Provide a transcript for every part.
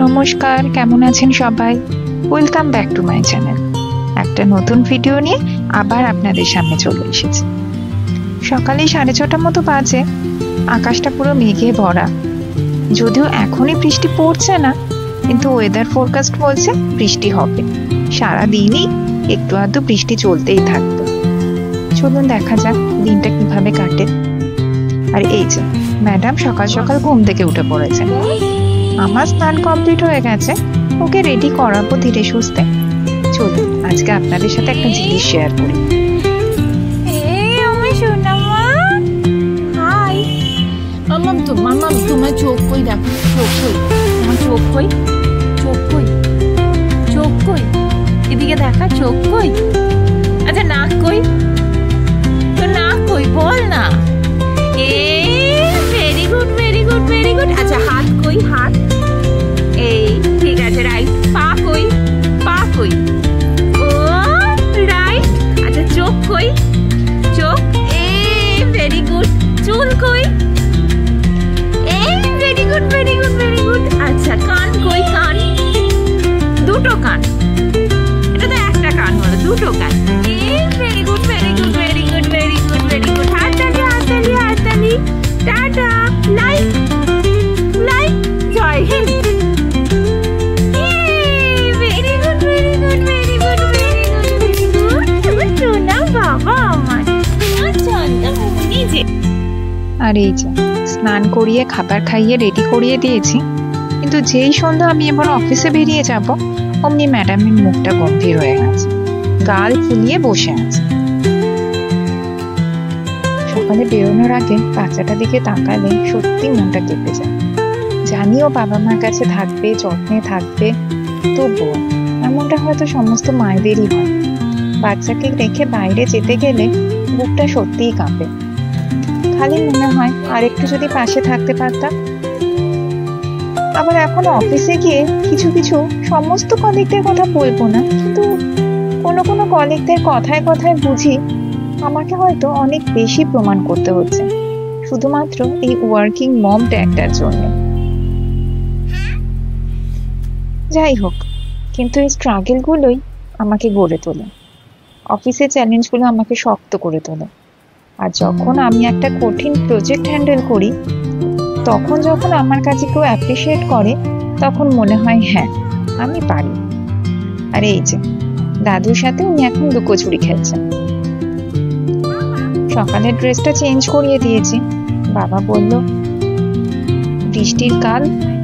নমস্কার, কেমন আছেন সবাই? Welcome back to my channel. একটা নতুন ভিডিও নিয়ে আবার আপনাদের সামনে চলে এসেছি। সকালে 6:30 মতো বাজে। আকাশটা পুরো মেঘে ভরা। যদিও এখনই বৃষ্টি পড়ছে না, কিন্তু ওয়েদার ফোরকাস্ট বলছে বৃষ্টি হবে। সারাদিনই একটু আধটু বৃষ্টি চলতেই থাকবে। চলুন দেখা যাক দিনটা কিভাবে কাটে। আর এই যে ম্যাডাম সকাল সকাল ঘুম থেকে উঠে পড়েছে। আমার স্নান কমপ্লিট হয়ে গেছে, ওকে রেডি করাবো ধীরে সুস্থে। চলুন আজকে আপনাদের সাথে একটা জিনিস শেয়ার করি। তোমার চোখ কই? দেখো চোখ কই, তোমার চোখ কই, চোখ কই, চোখ কই, এদিকে দেখা চোখ কই। আচ্ছা নাক কই, তো নাক কই বল না। Very good very good very good. আচ্ছা হাত কই, হাত এই ঠিক আছে, রাইট। পা কই, পা কই, ও রাইট। আচ্ছা চোখ কই, চোখ ভেরি গুড। চুল কই, very good very good very good. আচ্ছা কান কই, কান, দুটো কান, এটা তো একটা কান হলো, দুটো কান। Very good very good very good very good very good. হাততালি হাততালি হাততালি। টাটা। Like like. জয় হিন্দ। Very good very good very good very good very good. তুমি শোনা বাবা আমার। আচ্ছা নিজে। আর এই যে স্নান করিয়ে খাবার খাইয়ে রেডি করিয়ে দিয়েছি, কিন্তু যেই সন্ধ্যা আমি এবার অফিসে বেরিয়ে যাব, অমনি ম্যাডামের মুখটা গম্ভীর হয়ে গেছে, গাল ফুলিয়ে বসে আছে। সকালে বেরোনোর আগে বাচ্চাটার দিকে তাকালে সত্যি মনটা কেঁপে যায়। জানিও বাবা মার কাছে থাকবে, যত্নে থাকবে, তবুও এমনটা হয়তো সমস্ত মায়েদেরই হয়। বাচ্চাকে রেখে বাইরে যেতে গেলে বুকটা সত্যিই কাঁপে। খালি মনে হয় আর একটু যদি পাশে থাকতে পারতাম। আবার এখন অফিসে গিয়ে কিছু কিছু সমস্ত কলিগদের কথা বলবো না, কিন্তু কোনো কোনো কলিগদের কথায় কথায় বুঝি আমাকে হয়তো অনেক বেশি প্রমাণ করতে হচ্ছে শুধুমাত্র এই ওয়ার্কিং মম ট্যাগটার জন্য। যাই হোক, কিন্তু এই স্ট্রাগলগুলোই আমাকে গড়ে তোলে। অফিসের চ্যালেঞ্জগুলো আমাকে শক্ত করে তোলে। আর যখন আমি একটা কঠিন প্রজেক্ট হ্যান্ডেল করি, তখন যখন আমার কাছে কেউ অ্যাপ্রিসিয়েট করে, তখন মনে হয় হ্যাঁ আমি পারি। আর এই যে দাদুর সাথে উনি এখন লুকোচুরি খেলছেন। সকালের ড্রেসটা চেঞ্জ করিয়ে দিয়েছি। বাবা বলল বৃষ্টির কাল,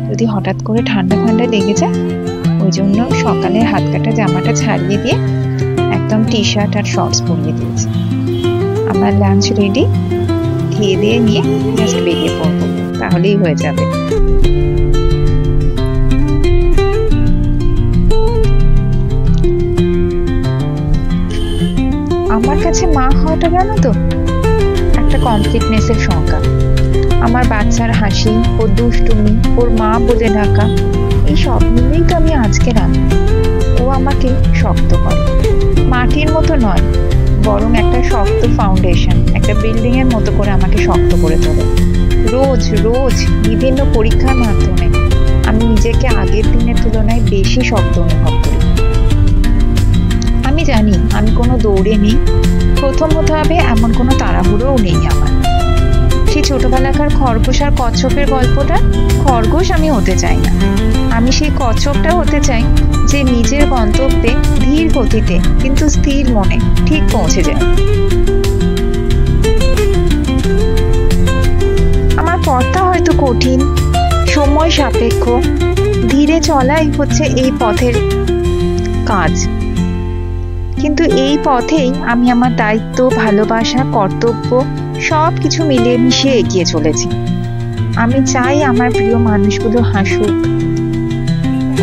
যদি হঠাৎ করে ঠান্ডা ঠান্ডা লেগে যায়, ওই জন্য সকালে হাত কাটা জামাটা ছাড়িয়ে দিয়ে একদম টি শার্ট আর শর্টস পরিয়ে দিয়েছি। আমার লাঞ্চ রেডি, খেয়ে দিয়ে নিয়ে জাস্ট বেরিয়ে পড়বো, তাহলেই হয়ে যাবে। আমার কাছে মা হওয়াটা জানো তো একটা কমপ্লিটনেসের সংজ্ঞা। আমার বাচ্চার হাসি, ওর দুষ্টুমি, ওর মা বলে ডাকা, এই সব মিলেই তো আমি আজকে রান্না। ও আমাকে শক্ত করে, মাটির মতো নয়, বরং একটা শক্ত ফাউন্ডেশন, একটা বিল্ডিং এর মতো করে আমাকে শক্ত করে তোলে। রোজ রোজ বিভিন্ন পরীক্ষার মাধ্যমে আমি নিজেকে আগের দিনের তুলনায় বেশি শক্ত অনুভব করি। আমি জানি আমি কোনো দৌড়ে নেই, প্রথম হতে হবে এমন কোনো তাড়াহুড়োও নেই আমার। সেই ছোটবেলাকার খরগোশ আর কচ্ছপের গল্পটা, খরগোশ আমি হতে চাই না, আমি সেই কচ্ছপটা হতে চাই যে নিজের গন্তব্যে ধীর গতিতে কিন্তু স্থির মনে ঠিক পৌঁছে যায়। আমার পথটা হয়তো কঠিন, সময় সাপেক্ষ, ধীরে চলাই হচ্ছে এই পথের কাজ, কিন্তু এই পথেই আমি আমার দায়িত্ব, ভালোবাসা, কর্তব্য সব কিছু মিলিয়ে মিশিয়ে এগিয়ে চলেছি। আমি চাই আমার প্রিয় মানুষগুলো হাসুক,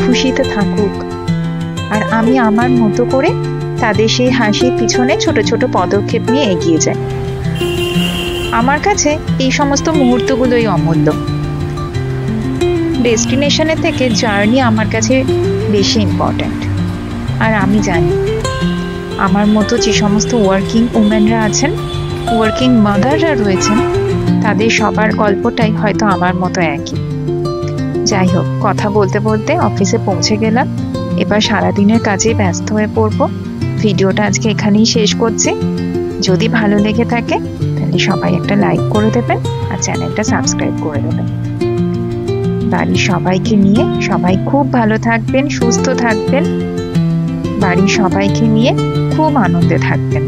খুশিতে থাকুক, আর আমি আমার মতো করে তাদের সেই হাসির পিছনে ছোট ছোট পদক্ষেপ নিয়ে এগিয়ে যাই। আমার কাছে এই সমস্ত মুহূর্তগুলোই অমূল্য। ডেস্টিনেশনের থেকে জার্নি আমার কাছে বেশি ইম্পর্ট্যান্ট। আর আমি জানি আমার মতো যে সমস্ত ওয়ার্কিং উমেনরা আছেন, ওয়ার্কিং মাদাররা রয়েছেন, তাদের সবার গল্পটাই হয়তো আমার মতো একই। যাই হোক, কথা বলতে বলতে অফিসে পৌঁছে গেলাম। এবার সারাদিনের কাজে ব্যস্ত হয়ে পড়বো। ভিডিওটা আজকে এখানেই শেষ করছি। যদি ভালো লেগে থাকে তাহলে সবাই একটা লাইক করে দেবেন আর চ্যানেলটা সাবস্ক্রাইব করে দেবেন। বাড়ির সবাইকে নিয়ে সবাই খুব ভালো থাকবেন, সুস্থ থাকবেন, বাড়ির সবাইকে নিয়ে খুব আনন্দে থাকবেন।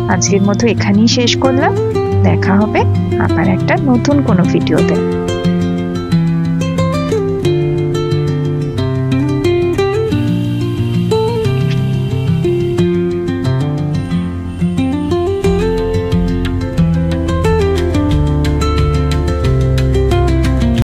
আজকের মতো এখানেই শেষ করলাম। দেখা হবে আবার একটা নতুন কোনো ভিডিওতে।